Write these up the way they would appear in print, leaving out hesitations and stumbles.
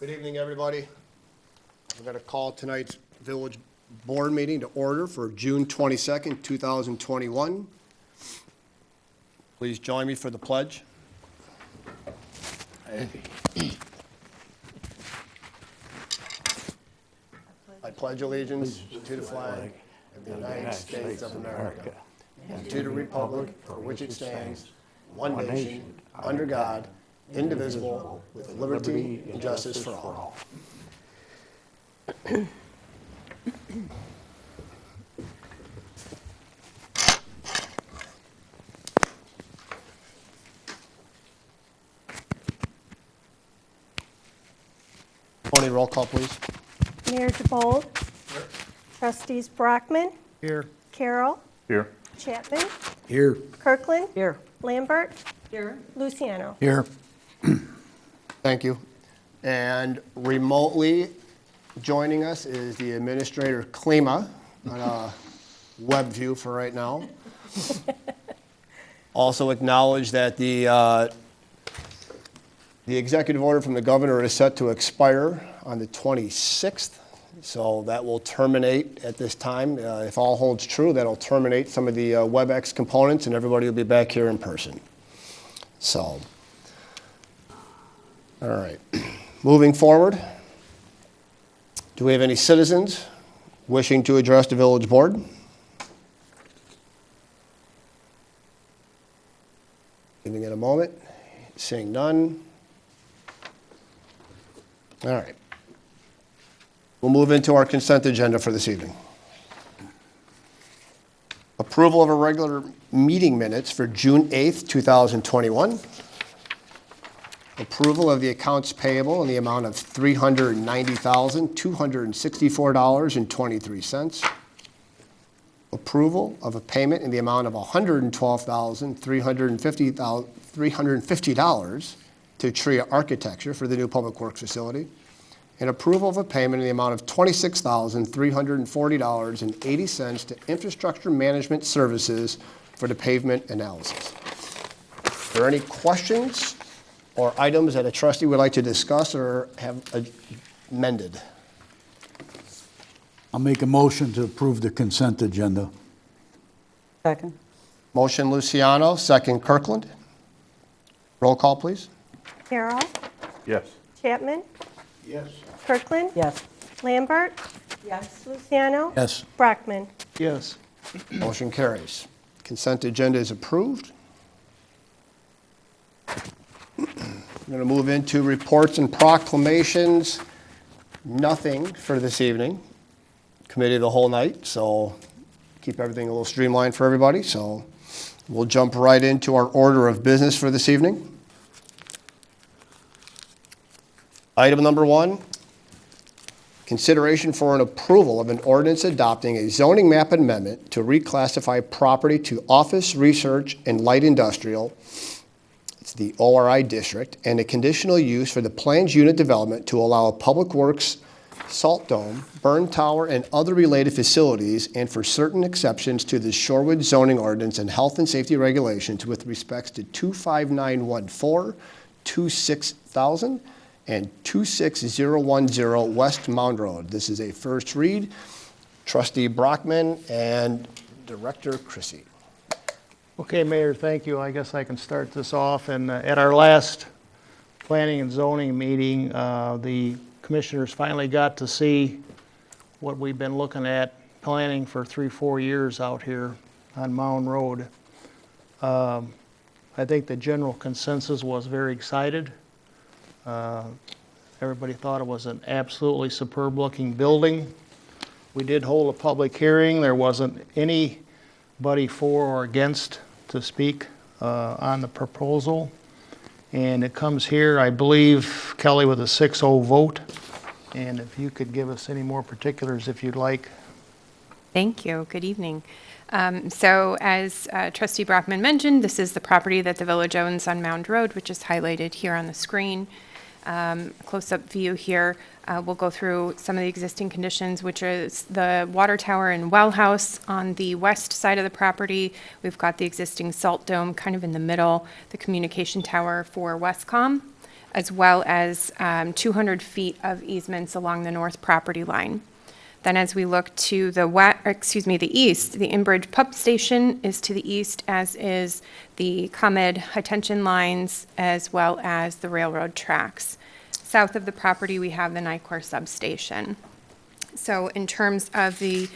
Good evening, everybody. I'm going to call tonight's village board meeting to order for June 22nd, 2021. Please join me for the pledge. I pledge allegiance to the flag of the United States of America and to the republic for which it stands, one nation, under God, indivisible, with liberty and justice for all. Tony, roll call, please. Mayor DeBold. Here. Trustees Brockman. Here. Carroll. Here. Chapman. Here. Kirkland. Here. Lambert. Here. Luciano. Here. Thank you. And remotely joining us is the Administrator Klima on web view for right now. Also acknowledge that the executive order from the governor is set to expire on the 26th. So that will terminate at this time. If all holds true, that'll terminate some of the WebEx components and everybody will be back here in person. So, all right. Moving forward, do we have any citizens wishing to address the village board? Giving it a moment. Seeing none. All right. We'll move into our consent agenda for this evening. Approval of a regular meeting minutes for June 8th, 2021. Approval of the accounts payable in the amount of $390,264.23. Approval of a payment in the amount of $112,350 to Tria Architecture for the new public works facility. And approval of a payment in the amount of $26,340.80 to Infrastructure Management Services for the pavement analysis. Are there any questions or items that a trustee would like to discuss or have amended? I'll make a motion to approve the consent agenda. Second. Motion Luciano, second Kirkland. Roll call, please. Carroll. Yes. Chapman. Yes. Kirkland. Yes. Lambert. Yes. Luciano. Yes. Brockman. Yes. Motion carries. Consent agenda is approved. I'm going to move into reports and proclamations. Nothing for this evening. Committee of the whole night, so keep everything a little streamlined for everybody. So we'll jump right into our order of business for this evening. Item number 1, consideration for an approval of an ordinance adopting a zoning map amendment to reclassify property to office, research, and light industrial. It's the ORI district, and a conditional use for the planned unit development to allow a public works, salt dome, burn tower, and other related facilities, and for certain exceptions to the Shorewood zoning ordinance and health and safety regulations with respects to 25914, 26000, and 26010 West Mound Road. This is a first read. Trustee Brockman and Director Chrissy. Okay, Mayor, thank you. I guess I can start this off. And at our last planning and zoning meeting, the commissioners finally got to see what we've been looking at planning for 3-4 years out here on Mound Road. I think the general consensus was very excited. Everybody thought it was an absolutely superb looking building. We did hold a public hearing. There wasn't anybody for or against to speak on the proposal. And it comes here, I believe, Kelly, with a 6-0 vote. And if you could give us any more particulars if you'd like. Thank you. Good evening. So as Trustee Brockman mentioned, this is the property that the village owns on Mound Road, which is highlighted here on the screen. Close-up view here. We'll go through some of the existing conditions, which is the water tower and well house on the west side of the property. We've got the existing salt dome kind of in the middle, the communication tower for Westcom. as well as 200 feet of easements along the north property line. Then as we look to the east, the Inbridge Pump Station is to the east, as is the ComEd high-tension lines, as well as the railroad tracks. South of the property, we have the NICOR substation. So in terms of the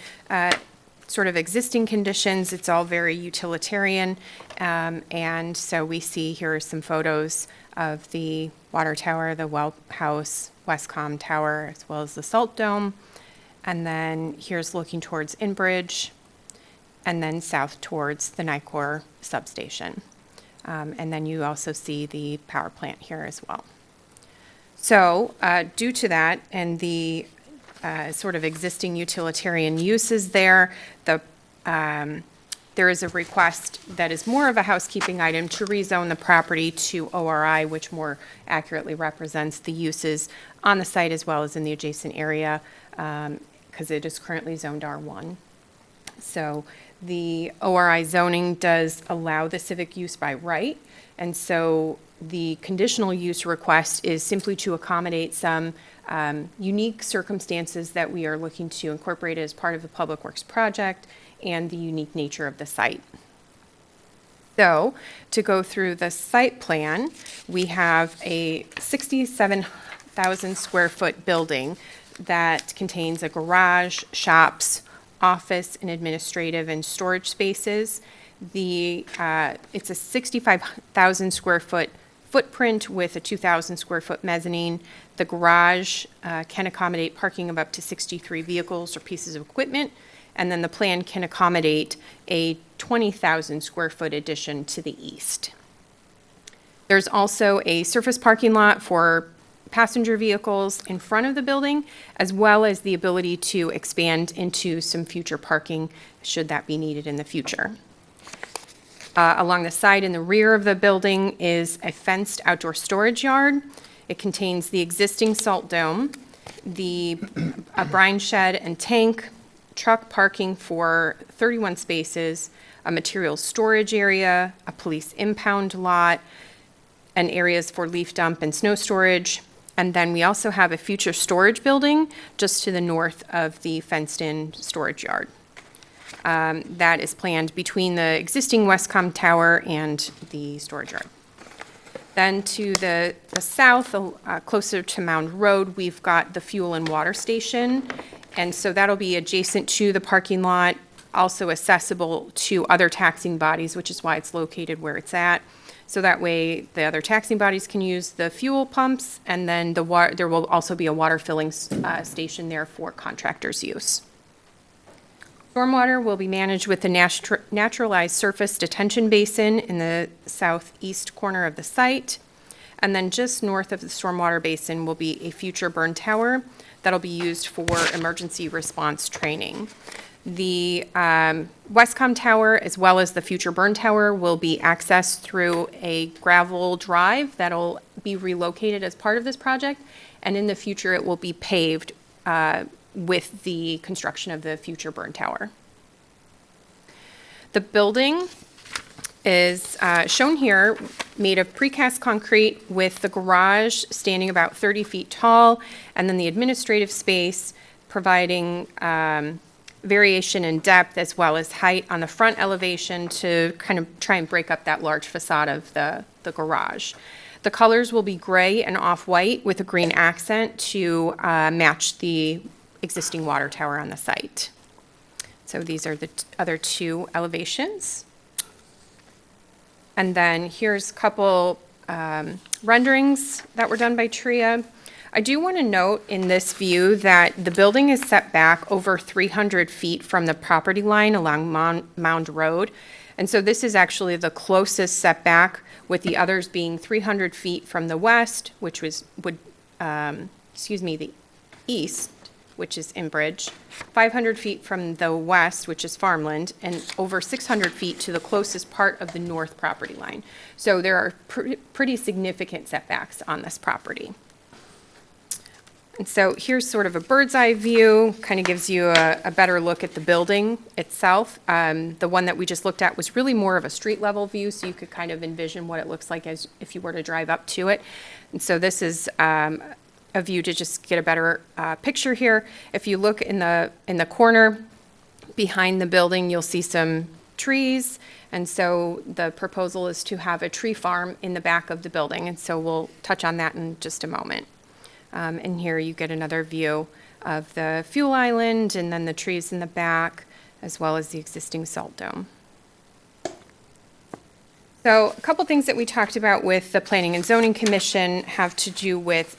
sort of existing conditions, it's all very utilitarian. And so we see here are some photos of the water tower, the well house, Westcom Tower, as well as the Salt Dome. And then here's looking towards Inbridge, and then south towards the NICOR substation. And then you also see the power plant here as well. So due to that and the sort of existing utilitarian uses there, there is a request that is more of a housekeeping item to rezone the property to ORI, which more accurately represents the uses on the site as well as in the adjacent area, because it is currently zoned R1. So the ORI zoning does allow the civic use by right, and so the conditional use request is simply to accommodate some unique circumstances that we are looking to incorporate as part of the Public Works project and the unique nature of the site. So to go through the site plan, we have a 67,000 square foot building that contains a garage, shops, office, and administrative and storage spaces. It's a 65,000 square foot footprint with a 2,000 square foot mezzanine. The garage can accommodate parking of up to 63 vehicles or pieces of equipment, and then the plan can accommodate a 20,000 square foot addition to the east. There's also a surface parking lot for passenger vehicles in front of the building, as well as the ability to expand into some future parking should that be needed in the future. Along the side and the rear of the building is a fenced outdoor storage yard. It contains the existing salt dome, a brine shed and tank, truck parking for 31 spaces, a materials storage area, a police impound lot, and areas for leaf dump and snow storage. And then we also have a future storage building just to the north of the fenced-in storage yard. That is planned between the existing Westcom Tower and the storage yard. Then to the south, closer to Mound Road, we've got the fuel and water station. And so that'll be adjacent to the parking lot, also accessible to other taxing bodies, which is why it's located where it's at. So that way the other taxing bodies can use the fuel pumps, and then there will also be a water filling station there for contractors' use. Stormwater will be managed with the naturalized surface detention basin in the southeast corner of the site. And then just north of the stormwater basin will be a future burn tower that'll be used for emergency response training. The Westcom Tower, as well as the future burn tower, will be accessed through a gravel drive that'll be relocated as part of this project. And in the future, it will be paved with the construction of the future burn tower. The building is shown here, made of precast concrete with the garage standing about 30 feet tall, and then the administrative space providing variation in depth as well as height on the front elevation to kind of try and break up that large facade of the garage. The colors will be gray and off-white with a green accent to match the existing water tower on the site. So these are the other two elevations. And then here's a couple renderings that were done by TRIA. I do want to note in this view that the building is set back over 300 feet from the property line along Mound Road. And so this is actually the closest setback, with the others being 300 feet from the west, which the east, which is Inbridge, 500 feet from the west, which is Farmland, and over 600 feet to the closest part of the north property line. So there are pretty significant setbacks on this property. And so here's sort of a bird's eye view, kind of gives you a better look at the building itself. The one that we just looked at was really more of a street level view, so you could kind of envision what it looks like as if you were to drive up to it. And so this is a view to just get a better picture here. If you look in the corner behind the building, you'll see some trees. And so the proposal is to have a tree farm in the back of the building. And so we'll touch on that in just a moment. And here you get another view of the fuel island and then the trees in the back, as well as the existing salt dome. So a couple things that we talked about with the Planning and Zoning Commission have to do with,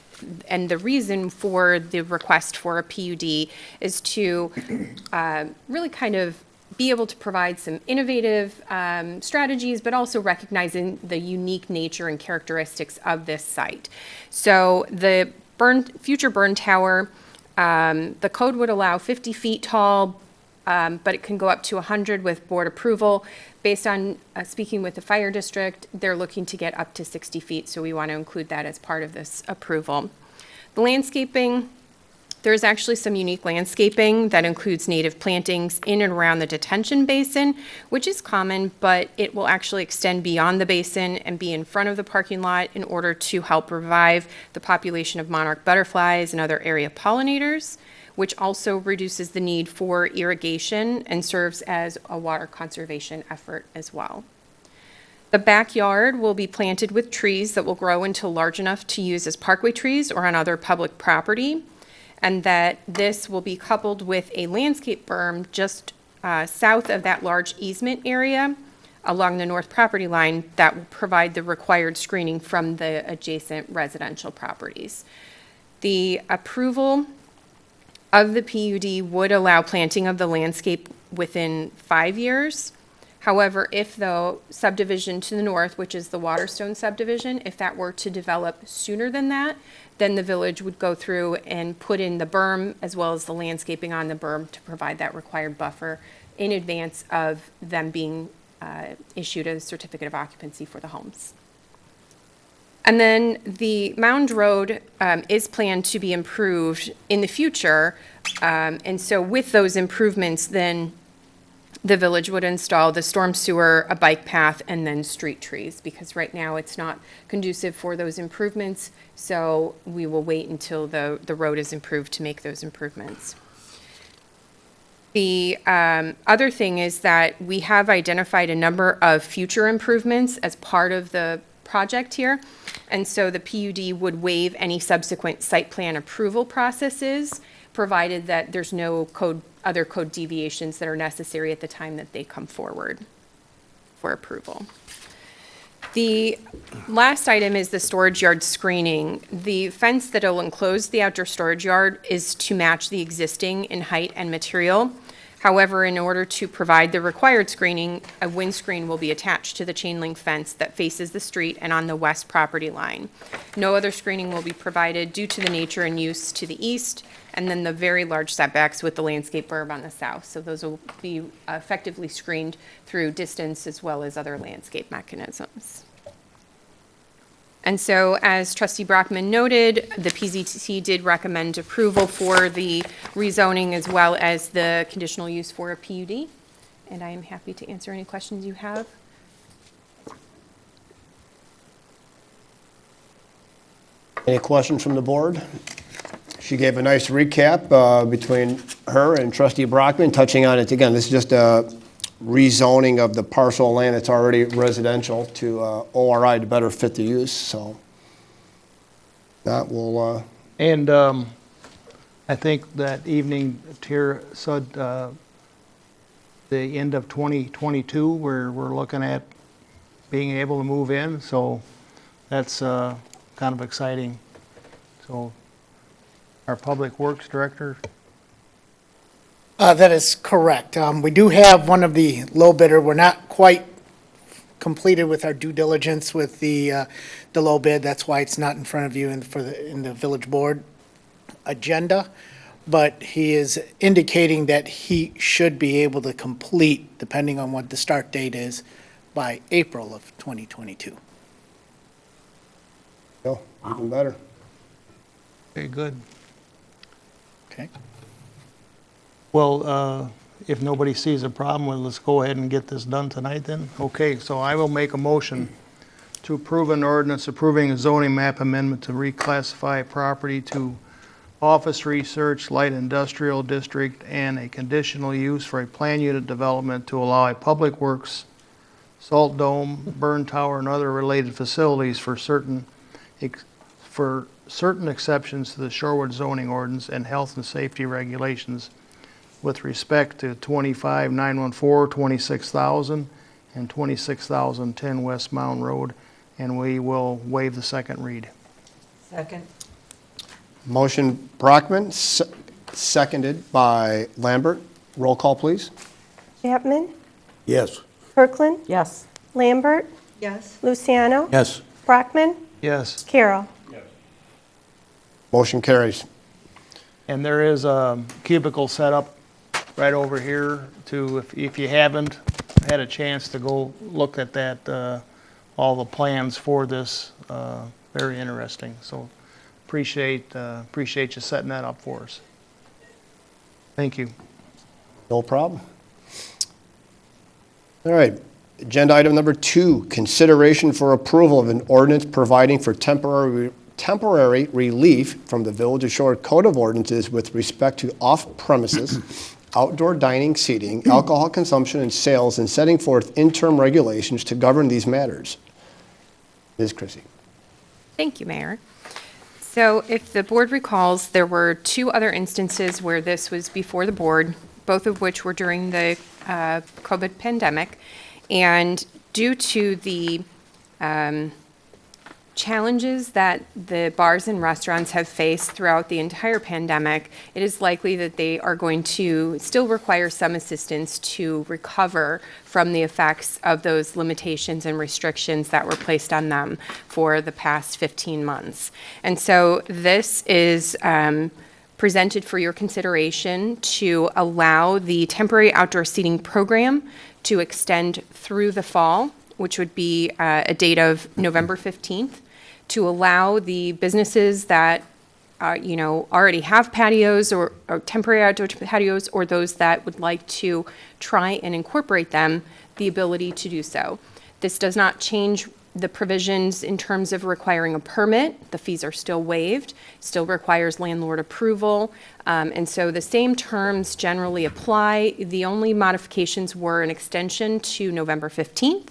and the reason for the request for a PUD is to really kind of be able to provide some innovative strategies, but also recognizing the unique nature and characteristics of this site. So the future burn tower, the code would allow 50 feet tall, but it can go up to 100 with board approval. Based on speaking with the fire district, they're looking to get up to 60 feet, so we want to include that as part of this approval. The landscaping, there's actually some unique landscaping that includes native plantings in and around the detention basin, which is common, but it will actually extend beyond the basin and be in front of the parking lot in order to help revive the population of monarch butterflies and other area pollinators, which also reduces the need for irrigation and serves as a water conservation effort as well. The backyard will be planted with trees that will grow until large enough to use as parkway trees or on other public property, and that this will be coupled with a landscape berm just south of that large easement area along the north property line that will provide the required screening from the adjacent residential properties. The approval of the PUD would allow planting of the landscape within 5 years. However, if the subdivision to the north, which is the Waterstone subdivision, if that were to develop sooner than that, then the village would go through and put in the berm as well as the landscaping on the berm to provide that required buffer in advance of them being issued a certificate of occupancy for the homes. And then the Mound Road is planned to be improved in the future. And so with those improvements, then the village would install the storm sewer, a bike path, and then street trees, because right now it's not conducive for those improvements. So we will wait until the road is improved to make those improvements. The other thing is that we have identified a number of future improvements as part of the project here. And so the PUD would waive any subsequent site plan approval processes, provided that there's no other code deviations that are necessary at the time that they come forward for approval. The last item is the storage yard screening. The fence that will enclose the outdoor storage yard is to match the existing in height and material. However, in order to provide the required screening, a windscreen will be attached to the chain link fence that faces the street and on the west property line. No other screening will be provided due to the nature and use to the east, and then the very large setbacks with the landscape berm on the south. So those will be effectively screened through distance as well as other landscape mechanisms. And so, as Trustee Brockman noted, the PZC did recommend approval for the rezoning as well as the conditional use for a PUD. And I am happy to answer any questions you have. Any questions from the board? She gave a nice recap between her and Trustee Brockman, touching on it again. This is just a rezoning of the parcel of land that's already residential to ORI to better fit the use, so that will... And I think that evening, Tier said the end of 2022, we're looking at being able to move in, so that's kind of exciting. So our Public Works Director. That is correct. We do have one of the low bidder. We're not quite completed with our due diligence with the low bid. That's why it's not in front of you in the village board agenda. But he is indicating that he should be able to complete, depending on what the start date is, by April of 2022. Oh, even better. Very good. Okay. Well, if nobody sees a problem with it, let's go ahead and get this done tonight then. Okay, so I will make a motion to approve an ordinance approving a zoning map amendment to reclassify property to office research, light industrial district, and a conditional use for a planned unit development to allow a public works, salt dome, burn tower, and other related facilities for certain exceptions to the Shorewood zoning ordinance and health and safety regulations with respect to 25914, 26,000, and 26,010 West Mound Road, and we will waive the second read. Second. Motion Brockman, seconded by Lambert. Roll call, please. Chapman? Yes. Kirkland? Yes. Lambert? Yes. Luciano? Yes. Brockman? Yes. Carroll? Motion carries. And there is a cubicle set up right over here to, if you haven't had a chance to go look at that, all the plans for this, very interesting. So appreciate you setting that up for us. Thank you. No problem. All right. Agenda item number 2, consideration for approval of an ordinance providing for temporary relief from the Village of Shorewood Code of Ordinances with respect to off-premises outdoor dining, seating, alcohol consumption, and sales, and setting forth interim regulations to govern these matters. Ms. Chrissy. Thank you, Mayor. So if the board recalls, there were 2 other instances where this was before the board, both of which were during the COVID pandemic. And due to the challenges that the bars and restaurants have faced throughout the entire pandemic, it is likely that they are going to still require some assistance to recover from the effects of those limitations and restrictions that were placed on them for the past 15 months. And so this is presented for your consideration to allow the temporary outdoor seating program to extend through the fall, which would be a date of November 15th, to allow the businesses that already have patios or temporary outdoor patios, or those that would like to try and incorporate them, the ability to do so. This does not change the provisions in terms of requiring a permit. The fees are still waived, still requires landlord approval. And so the same terms generally apply. The only modifications were an extension to November 15th,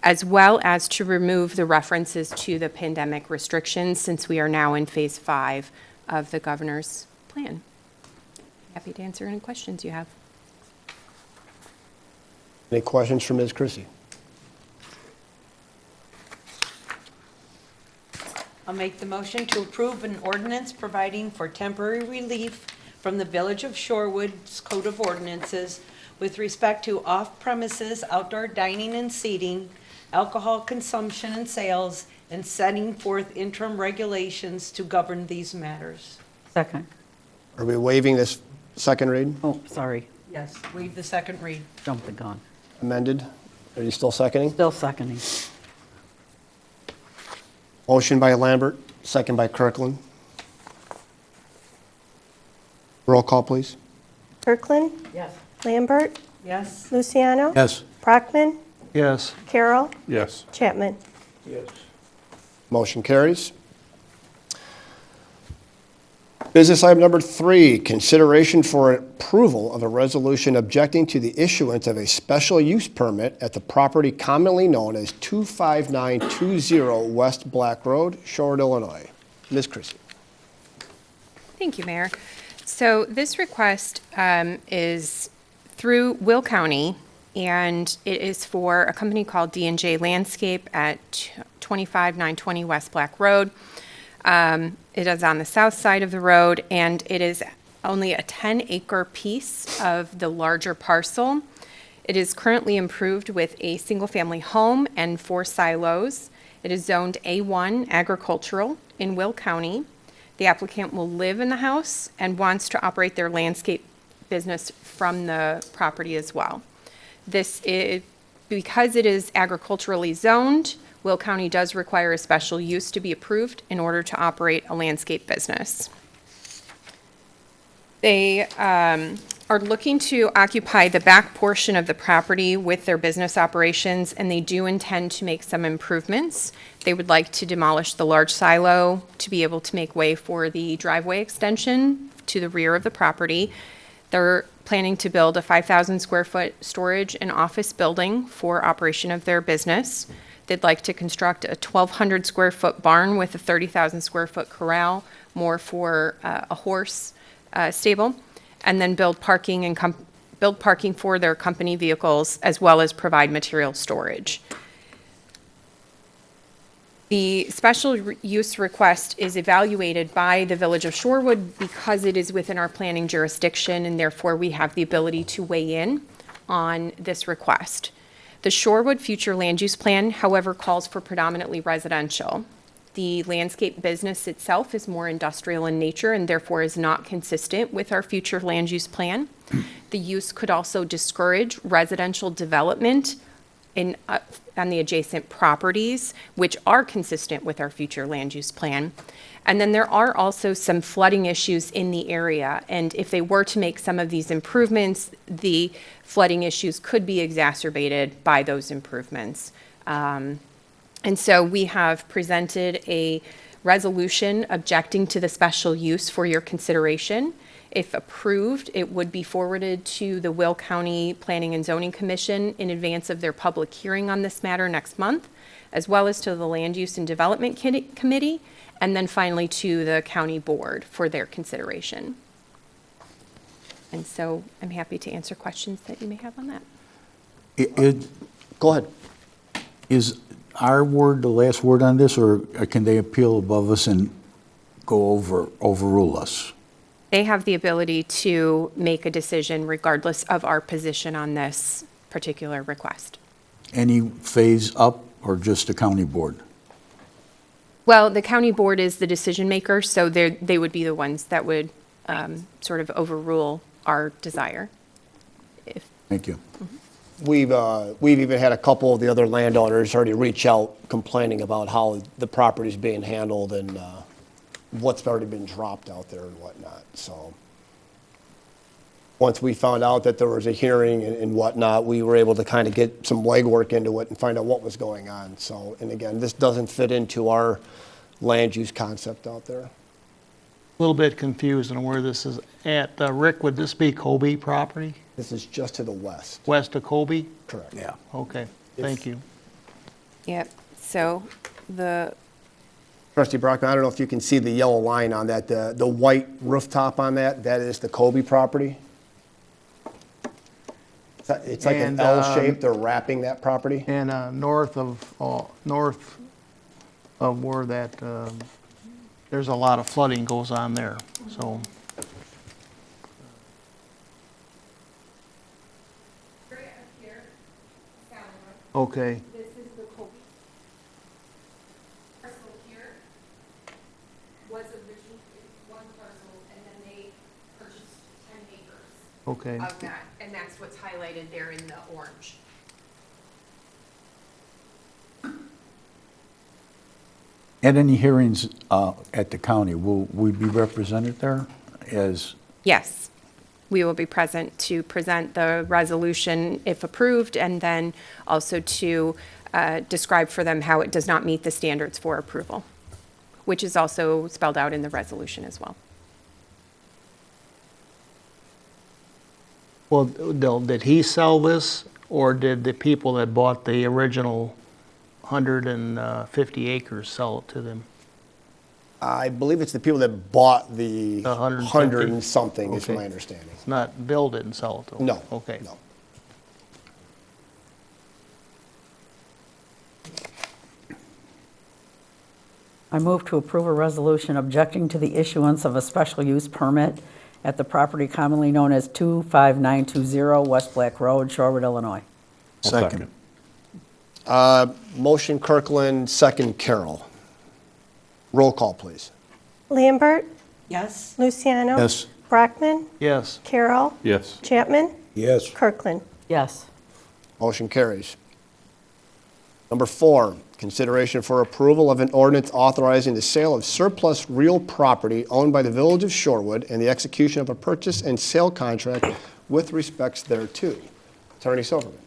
as well as to remove the references to the pandemic restrictions, since we are now in phase 5 of the governor's plan. Happy to answer any questions you have. Any questions for Ms. Chrissy? I'll make the motion to approve an ordinance providing for temporary relief from the Village of Shorewood's Code of Ordinances with respect to off-premises outdoor dining and seating, alcohol consumption and sales, and setting forth interim regulations to govern these matters. Second. Are we waiving this second read? Oh, sorry. Yes, waive the second read. Jumped the gun. Amended? Are you still seconding? Still seconding. Motion by Lambert, second by Kirkland. Roll call, please. Kirkland? Yes. Lambert? Yes, Luciano? Yes. Brockman? Yes. Carroll? Yes. Chapman? Motion carries. Business item number 3, consideration for approval of a resolution objecting to the issuance of a special use permit at the property commonly known as 25920 West Black Road, Shorewood, Illinois. Ms. Chrissy. Thank you, Mayor. So this request is through Will County, and it is for a company called D&J Landscape at 25920 West Black Road. It is on the south side of the road, and it is only a 10-acre piece of the larger parcel. It is currently improved with a single-family home and 4 silos. It is zoned A1 agricultural in Will County. The applicant will live in the house and wants to operate their landscape business from the property as well. This is, because it is agriculturally zoned, Will County does require a special use to be approved in order to operate a landscape business. They are looking to occupy the back portion of the property with their business operations, and they do intend to make some improvements. They would like to demolish the large silo to be able to make way for the driveway extension to the rear of the property. They're planning to build a 5,000 square foot storage and office building for operation of their business. They'd like to construct a 1,200 square foot barn with a 30,000 square foot corral, more for a horse stable, and then build parking for their company vehicles, as well as provide material storage. The special use request is evaluated by the Village of Shorewood because it is within our planning jurisdiction, and therefore we have the ability to weigh in on this request. The Shorewood Future Land Use Plan, however, calls for predominantly residential. The landscape business itself is more industrial in nature and therefore is not consistent with our future land use plan. The use could also discourage residential development on the adjacent properties, which are consistent with our future land use plan. And then there are also some flooding issues in the area. And if they were to make some of these improvements, the flooding issues could be exacerbated by those improvements. And so we have presented a resolution objecting to the special use for your consideration. If approved, it would be forwarded to the Will County Planning and Zoning Commission in advance of their public hearing on this matter next month, as well as to the Land Use and Development Committee, and then finally to the county board for their consideration. And so I'm happy to answer questions that you may have on that. Go ahead. Is our word the last word on this, or can they appeal above us and overrule us? They have the ability to make a decision regardless of our position on this particular request. Any phase up or just the county board? Well, the county board is the decision maker, so they would be the ones that would sort of overrule our desire. Thank you. We've even had a couple of the other landowners already reach out complaining about how the property's being handled and what's already been dropped out there and whatnot, so. Once we found out that there was a hearing and whatnot, we were able to kind of get some legwork into it and find out what was going on, so. And again, this doesn't fit into our land use concept out there. A little bit confused on where this is at. Rick, would this be Kobe property? This is just to the west. West of Kobe? Correct. Yeah. Okay, thank you. Yep, so the, Trustee Brockman, I don't know if you can see the yellow line on that, the white rooftop on that is the Kobe property. It's like an And, L shape, they're wrapping that property. And north of where that, there's a lot of flooding goes on there, so. Okay, this is the Kobe parcel here was originally one parcel, and then they purchased 10 acres okay. of that, and that's what's highlighted there in the orange. At any hearings at the county, will we be represented there as? Yes, we will be present to present the resolution if approved, and then also to describe for them how it does not meet the standards for approval, which is also spelled out in the resolution as well. Well, did he sell this, or did the people that bought the original 150 acres sell it to them? I believe it's the people that bought the 150? 100 and something is Okay. my understanding. It's not Bill didn't sell it to them? No. Okay. No. I move to approve a resolution objecting to the issuance of a special use permit at the property commonly known as 25920 West Black Road, Shorewood, Illinois. Second. Motion Kirkland, second Carroll. Roll call, please. Lambert, Yes? Luciano. Yes. Brockman, Yes, Carroll, Yes. Chapman, Yes. Kirkland. Yes. Motion carries. Number 4, Consideration for approval of an ordinance authorizing the sale of surplus real property owned by the Village of Shorewood and the execution of a purchase and sale contract with respects thereto. Attorney Silverman.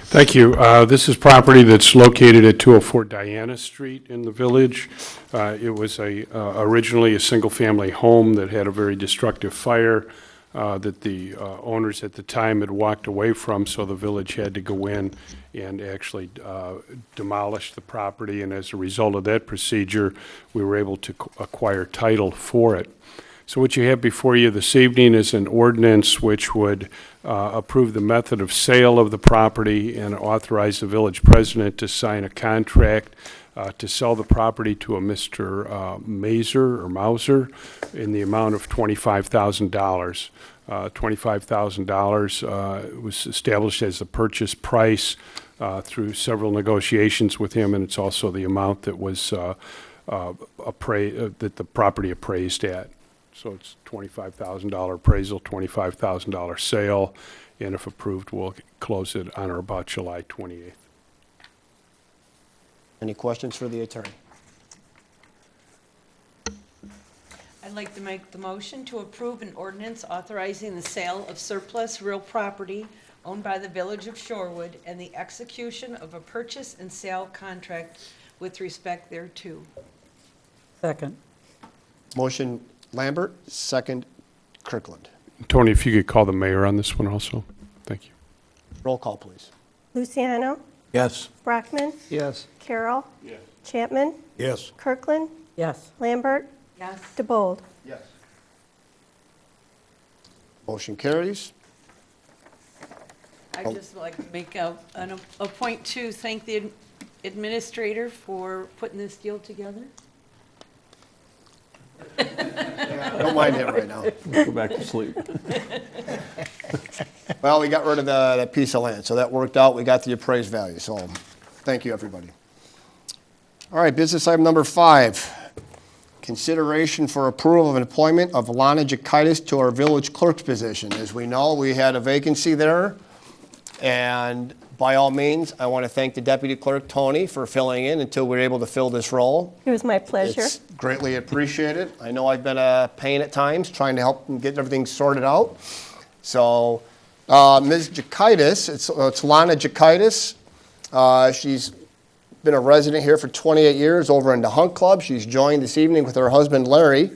Thank you. This is property that's located at 204 Diana Street in the village. It was originally a single-family home that had a very destructive fire that the owners at the time had walked away from, so the village had to go in and actually demolish the property, and as a result of that procedure, we were able to acquire title for it. So what you have before you this evening is an ordinance which would approve the method of sale of the property and authorize the village president to sign a contract to sell the property to a Mr. Mauser in the amount of $25,000. $25,000 was established as the purchase price through several negotiations with him, and it's also the amount that was that the property appraised at. So it's $25,000 appraisal, $25,000 sale, and if approved, we'll close it on or about July 28th. Any questions for the attorney? I'd like to make the motion to approve an ordinance authorizing the sale of surplus real property owned by the Village of Shorewood and the execution of a purchase and sale contract with respect thereto. Second. Motion Lambert, second Kirkland. Tony, if you could call the mayor on this one also. Thank you. Roll call, please. Luciano, Yes. Brockman, Yes. Carroll. Chapman, Yes. Kirkland, Yes. Lambert, Yes. DeBold. Yes. Motion carries. I'd just like to make a point to thank the administrator for putting this deal together. Don't mind him right now. Go back to sleep. Well, we got rid of that piece of land, so that worked out. We got the appraised value, so thank you, everybody. All right, business item number 5. Consideration for approval of employment of Lana Jakaitis to our village clerk's position. As we know, we had a vacancy there, and by all means, I want to thank the deputy clerk, Tony, for filling in until we were able to fill this role. It was my pleasure. It's greatly appreciated. I know I've been a pain at times trying to help and get everything sorted out. So, Ms. Jakaitis, it's Lana Jakaitis. She's been a resident here for 28 years over in the Hunt Club. She's joined this evening with her husband, Larry.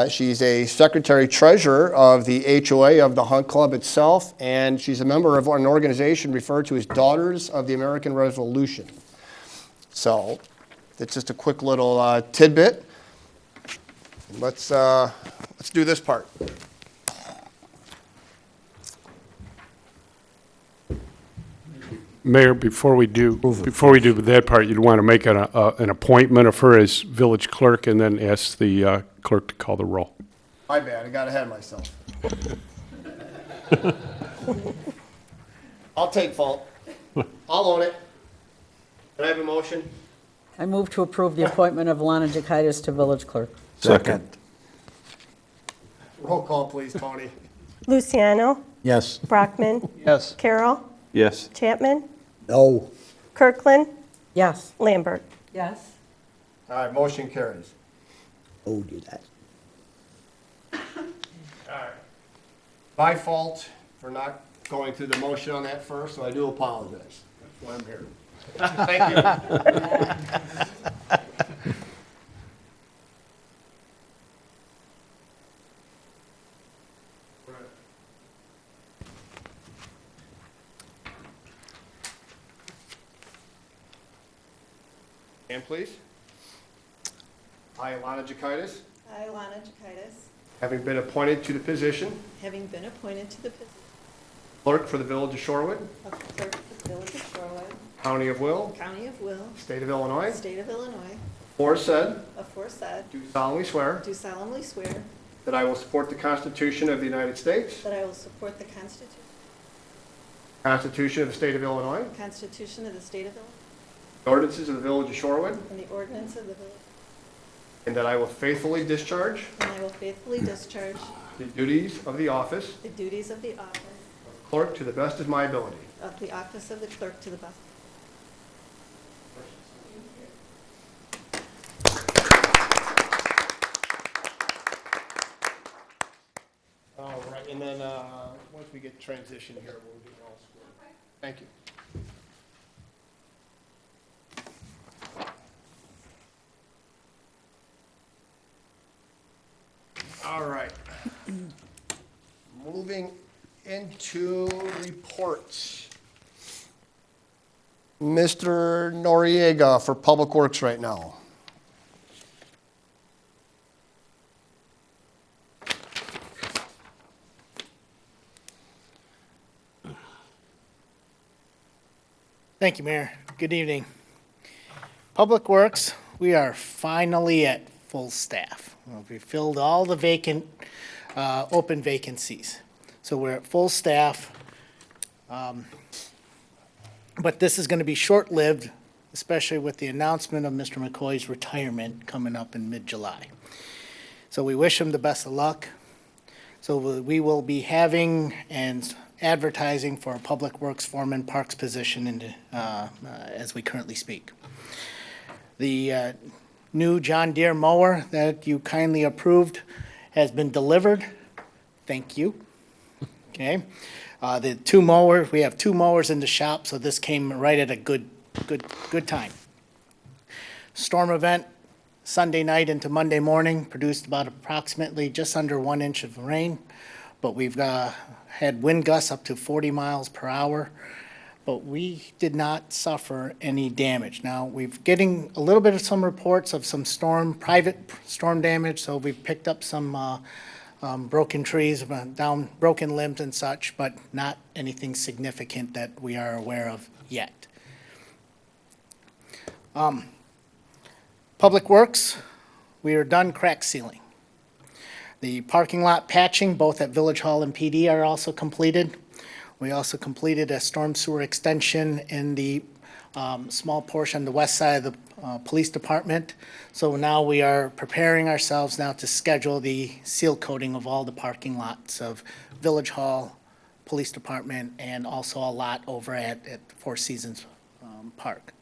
She's a secretary-treasurer of the HOA of the Hunt Club itself, and she's a member of an organization referred to as Daughters of the American Revolution. So, it's just a quick little tidbit. Let's do this part. Mayor, before we do that part, you'd want to make an appointment of her as village clerk and then ask the clerk to call the roll. My bad, I got ahead of myself. I'll take fault. I'll own it. Can I have a motion? I move to approve the appointment of Lana Jakaitis to village clerk. Second. Roll call, please, Tony. Luciano, Yes. Brockman, Yes. Carroll, Yes. Chapman, No. Kirkland, Yes. Lambert. Yes. All right, motion carries. Oh, do that. My fault for not going through the motion on that first, so I do apologize. That's why I'm here. Thank you. And please. I, Lana Jakaitis, I, Lana Jakaitis, having been appointed to the position having been appointed to the position clerk for the Village of Shorewood, of clerk for the Village of Shorewood, County of Will, County of Will, State of Illinois, State of Illinois, aforesaid, aforesaid, do solemnly swear do solemnly swear that I will support the Constitution of the United States, that I will support the Constitution of the State of Illinois, Constitution of the State of Illinois, the ordinances of the Village of Shorewood, and the ordinance of the village, and that I will faithfully discharge and I will faithfully discharge the duties of the office the duties of the office of clerk to the best of my ability. of the office of the clerk to the best. get transition here. We'll get it all squared. Thank you. All right. Moving into reports. Mr. Noriega for Public Works right now. Thank you, Mayor. Good evening. Public Works, we are finally at full staff. We filled all the open vacancies. So we're at full staff. But this is going to be short-lived, especially with the announcement of Mr. McCoy's retirement coming up in mid-July. So we wish him the best of luck. So we will be having and advertising for a Public Works Foreman Parks position as we currently speak. The new John Deere mower that you kindly approved has been delivered. Thank you. Okay. The two mowers, we have two mowers in the shop, so this came right at a good time. Storm event Sunday night into Monday morning produced about approximately just under 1 inch of rain, but we've had wind gusts up to 40 miles per hour, but we did not suffer any damage. Now, we're getting a little bit of some reports of some private storm damage, so we've picked up some broken trees, broken limbs and such, but not anything significant that we are aware of yet. Public Works, we are done crack sealing. The parking lot patching, both at Village Hall and PD, are also completed. We also completed a storm sewer extension in the small portion on the west side of the police department. So now we are preparing ourselves now to schedule the seal coating of all the parking lots of Village Hall, Police Department, and also a lot over at Four Seasons Park.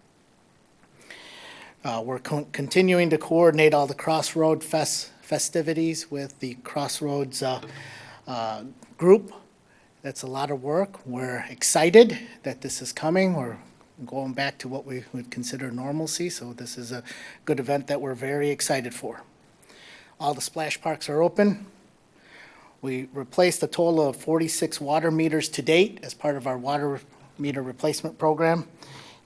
We're continuing to coordinate all the Crossroad festivities with the Crossroads group. That's a lot of work. We're excited that this is coming. We're going back to what we would consider normalcy, so this is a good event that we're very excited for. All the splash parks are open. We replaced a total of 46 water meters to date as part of our water meter replacement program,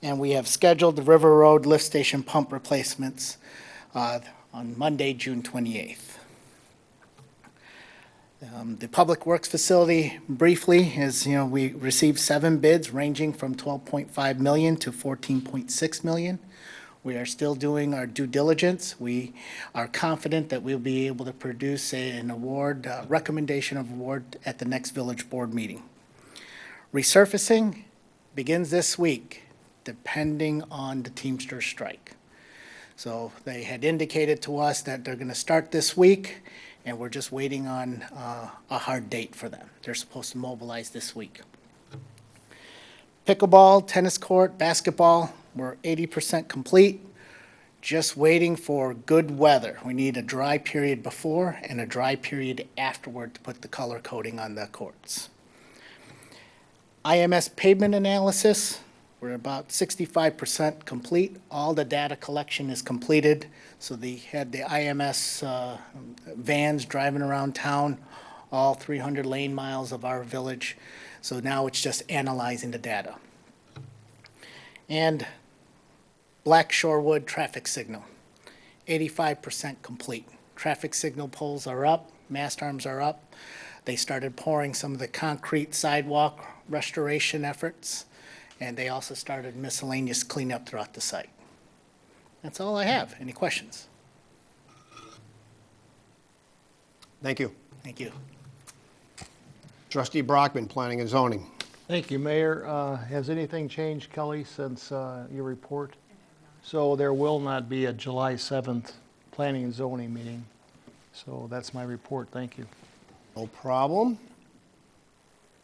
and we have scheduled the River Road lift station pump replacements on Monday, June 28th. The Public Works facility, briefly, is, we received 7 bids ranging from $12.5 million to $14.6 million. We are still doing our due diligence. We are confident that we'll be able to produce an award, recommendation of award at the next village board meeting. Resurfacing begins this week, depending on the Teamster strike. So they had indicated to us that they're going to start this week, and we're just waiting on a hard date for them. They're supposed to mobilize this week. Pickleball, tennis court, basketball, we're 80% complete. Just waiting for good weather. We need a dry period before and a dry period afterward to put the color coating on the courts. Ims Pavement Analysis, we're about 65% complete. All the data collection is completed. So they had the IMS vans driving around town, all 300 lane miles of our village. So now it's just analyzing the data. And Black Shorewood traffic signal, 85% complete. Traffic signal poles are up, mast arms are up. They started pouring some of the concrete sidewalk restoration efforts, and they also started miscellaneous cleanup throughout the site. That's all I have. Any questions? Thank you. Thank you. Trustee Brockman, Planning and Zoning. Thank you, Mayor. Has anything changed, Kelly, since your report? So there will not be a July 7th Planning and Zoning meeting. So that's my report. Thank you. No problem.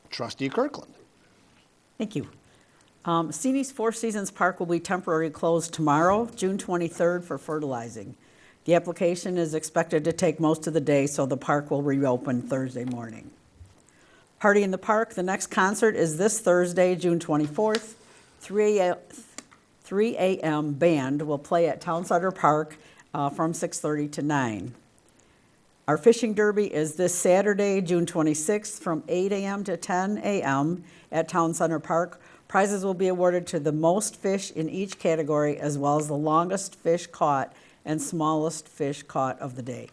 Trustee Kirkland. Thank you. CD's Four Seasons Park will be temporarily closed tomorrow, June 23rd, for fertilizing. The application is expected to take most of the day, so the park will reopen Thursday morning. Party in the Park, the next concert is this Thursday, June 24th. 3 a.m. Band will play at Town Center Park from 6:30 to 9. Our fishing derby is this Saturday, June 26th, from 8 a.m. to 10 a.m. at Town Center Park. Prizes will be awarded to the most fish in each category, as well as the longest fish caught and smallest fish caught of the day.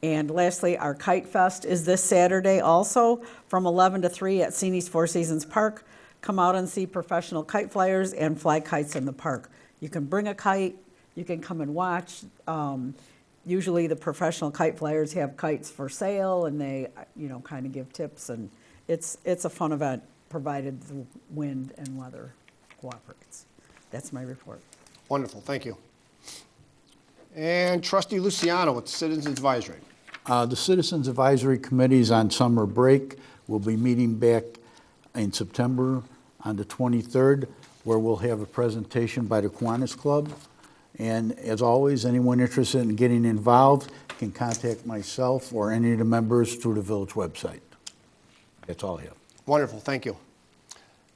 And lastly, our Kite Fest is this Saturday also, from 11 to 3 at Seni's Four Seasons Park. Come out and see professional kite flyers and fly kites in the park. You can bring a kite, you can come and watch. Usually the professional kite flyers have kites for sale, and they, kind of give tips, and it's a fun event, provided the wind and weather cooperates. That's my report. Wonderful, thank you. And Trustee Luciano with Citizens Advisory. The Citizens Advisory Committee is on summer break. We'll be meeting back in September on the 23rd, where we'll have a presentation by the Kiwanis Club. And as always, anyone interested in getting involved can contact myself or any of the members through the village website. That's all I have. Wonderful, thank you.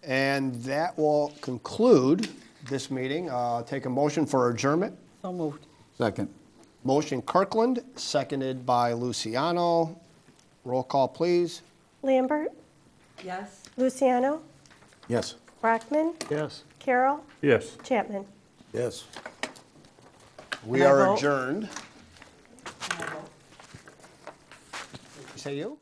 And that will conclude this meeting. Take a motion for adjournment. So moved. Second. Motion Kirkland, seconded by Luciano. Roll call, please. Lambert, Yes? Luciano, Yes. Brockman, Yes. Carroll, Yes. Chapman. Yes. We And I are vote. adjourned. Say you?